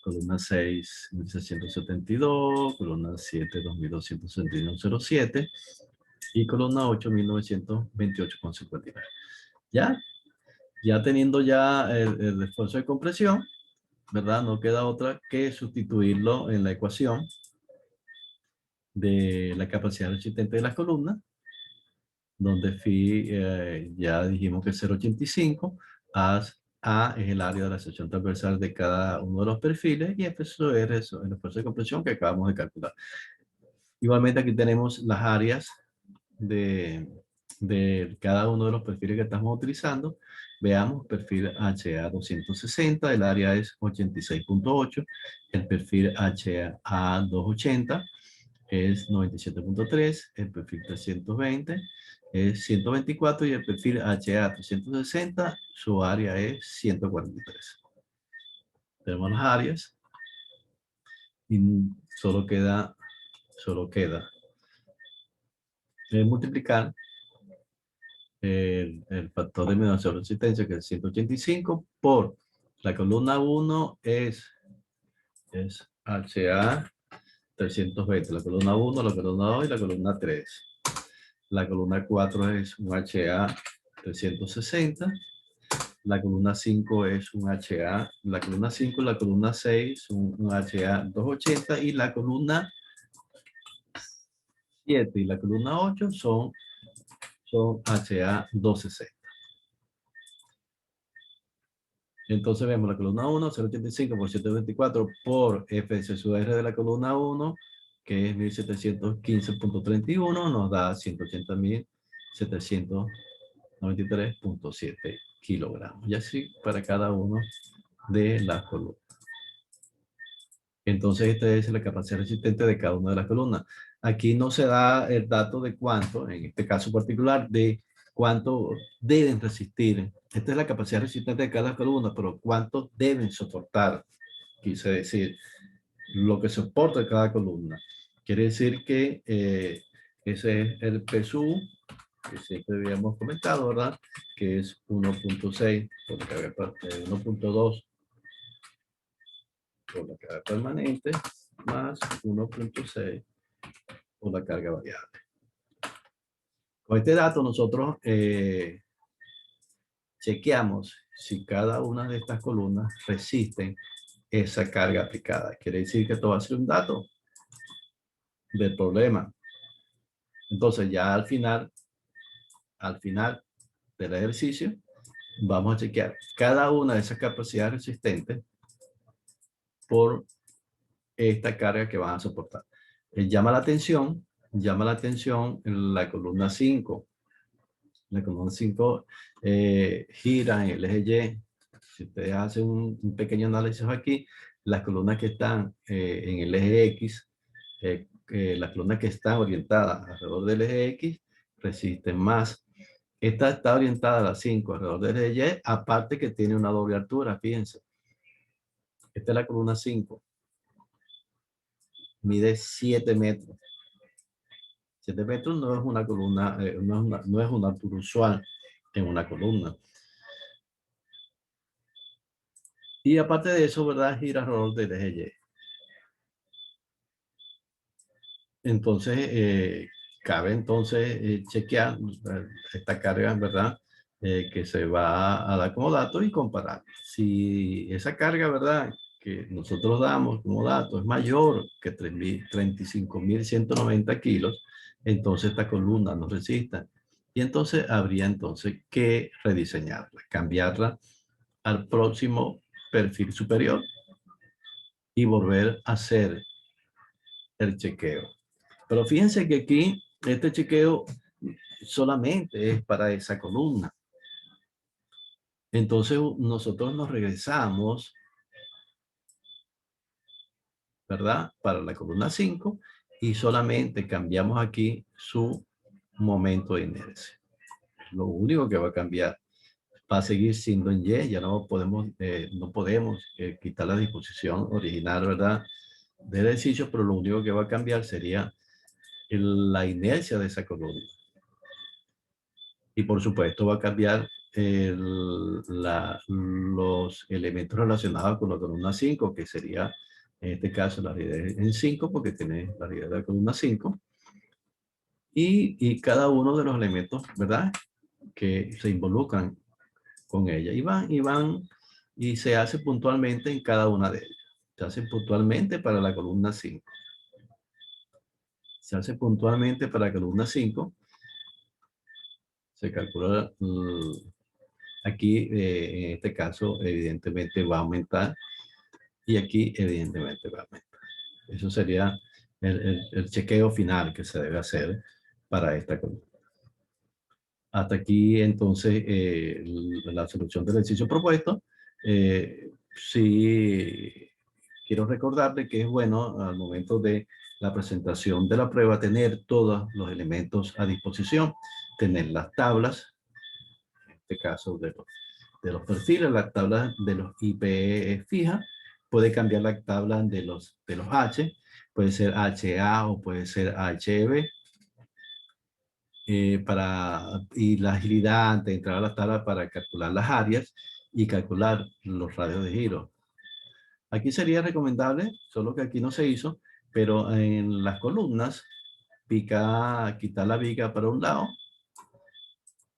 columna 6, 1672, columna 7, 2261,07 y columna 8, 1928,59. Ya teniendo ya el esfuerzo de compresión, ¿verdad? No queda otra que sustituirlo en la ecuación de la capacidad resistente de las columnas, donde phi ya dijimos que es 0.85, A es el área de la sección transversal de cada uno de los perfiles, y F sub R es el esfuerzo de compresión que acabamos de calcular. Igualmente aquí tenemos las áreas de cada uno de los perfiles que estamos utilizando. Veamos, perfil HA260, el área es 86.8, el perfil HA280 es 97.3, el perfil 320 es 124 y el perfil HA360, su área es 143. Tenemos las áreas y solo queda multiplicar el factor de menor resistencia, que es 185, por la columna 1 es HA 320, la columna 1, la columna 2 y la columna 3. La columna 4 es un HA 360, la columna 5 es un HA, la columna 5 y la columna 6 un HA 280, y la columna 7 y la columna 8 son HA 260. Entonces vemos la columna 1, 0.85 por 724 por Fs sub R de la columna 1, que es 1715.31, nos da 180.793.7 kilogramos. Y así para cada uno de las columnas. Entonces esta es la capacidad resistente de cada una de las columnas. Aquí no se da el dato de cuánto, en este caso particular, de cuánto deben resistir. Esta es la capacidad resistente de cada columna, pero cuánto deben soportar. Quise decir, lo que soporta cada columna. Quiere decir que ese es el PSU, que siempre habíamos comentado, ¿verdad? Que es 1.6 por la carga, 1.2 por la carga permanente, más 1.6 por la carga variable. Con este dato nosotros chequeamos si cada una de estas columnas resisten esa carga aplicada. Quiere decir que esto va a ser un dato del problema. Entonces ya al final al final del ejercicio, vamos a chequear cada una de esas capacidades resistentes por esta carga que van a soportar. Llama la atención la columna 5. La columna 5 gira en el eje Y. Si ustedes hacen un pequeño análisis aquí, las columnas que están en el eje X, las columnas que están orientadas alrededor del eje X, resisten más. Esta está orientada a la 5 alrededor del eje Y, aparte que tiene una doble altura, fíjense. Esta es la columna 5. Mide 7 metros. 7 metros no es una columna, no es una altura usual en una columna. Y aparte de eso, ¿verdad? Gira alrededor del eje Y. Entonces, cabe entonces chequear esta carga, ¿verdad? Que se va a dar como dato y comparar. Si esa carga, ¿verdad? Que nosotros damos como dato es mayor que 35.190 kilos, entonces esta columna no resista. Y entonces habría entonces que rediseñarla, cambiarla al próximo perfil superior y volver a hacer el chequeo. Pero fíjense que aquí este chequeo solamente es para esa columna. Entonces nosotros nos regresamos, ¿verdad? Para la columna 5 y solamente cambiamos aquí su momento de inercia. Lo único que va a cambiar va a seguir siendo en Y, ya no podemos quitar la disposición original, ¿verdad? Del ejercicio, pero lo único que va a cambiar sería la inercia de esa columna. Y por supuesto va a cambiar los elementos relacionados con la columna 5, que sería en este caso la rigidez en 5, porque tiene la rigidez de la columna 5. Y cada uno de los elementos, ¿verdad? Que se involucran con ella. Y se hace puntualmente en cada una de ellas. Se hace puntualmente para la columna 5. Se hace puntualmente para la columna 5. Se calcula aquí, en este caso, evidentemente va a aumentar y aquí, evidentemente, va a aumentar. Eso sería el chequeo final que se debe hacer para esta columna. Hasta aquí, entonces, la solución del ejercicio propuesto. Sí, quiero recordarle que es bueno al momento de la presentación de la prueba tener todos los elementos a disposición, tener las tablas, en este caso de los perfiles, la tabla de los IPE es fija, puede cambiar la tabla de los H, puede ser HA o puede ser HB, y la agilidad antes de entrar a la tabla para calcular las áreas y calcular los radios de giro. Aquí sería recomendable, solo que aquí no se hizo, pero en las columnas, quitar la viga para un lado,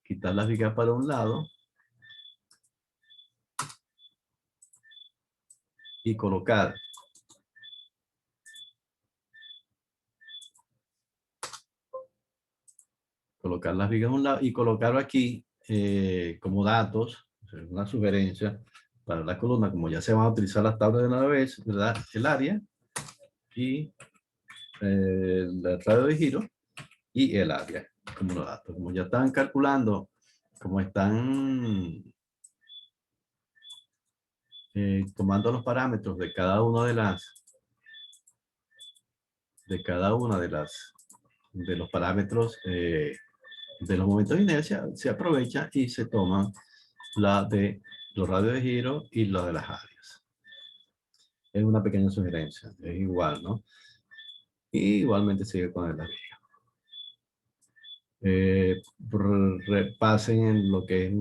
quitar la viga para un lado, y colocar las vigas a un lado y colocar aquí como datos, una sugerencia para la columna, como ya se van a utilizar las tablas de una vez, ¿verdad? El área y el radio de giro y el área como los datos. Como ya están calculando, como están tomando los parámetros de cada una de los parámetros de los momentos de inercia, se aprovecha y se toman la de los radios de giro y la de las áreas. Es una pequeña sugerencia, es igual, ¿no? Y igualmente sigue con el área. Repasen en lo que es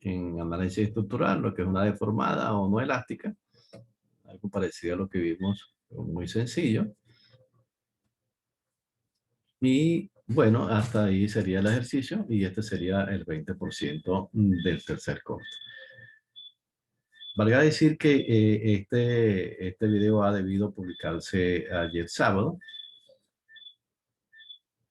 en análisis estructural, lo que es una deformada o no elástica, algo parecido a lo que vimos, muy sencillo. Y bueno, hasta ahí sería el ejercicio y este sería el 20% del tercer corte. Valga decir que este video ha debido publicarse ayer sábado.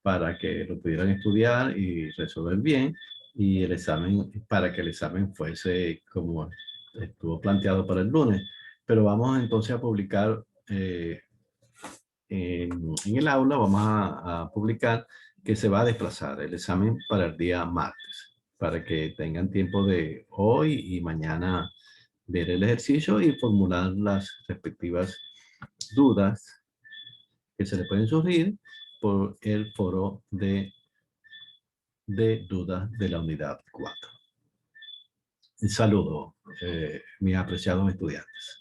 para que lo pudieran estudiar y resolver bien, y el examen, para que el examen fuese como estuvo planteado para el lunes. Pero vamos entonces a publicar en el aula, vamos a publicar que se va a desplazar el examen para el día martes, para que tengan tiempo de hoy y mañana ver el ejercicio y formular las respectivas dudas que se le pueden surgir por el foro de dudas de la unidad 4. Un saludo, mis apreciados estudiantes.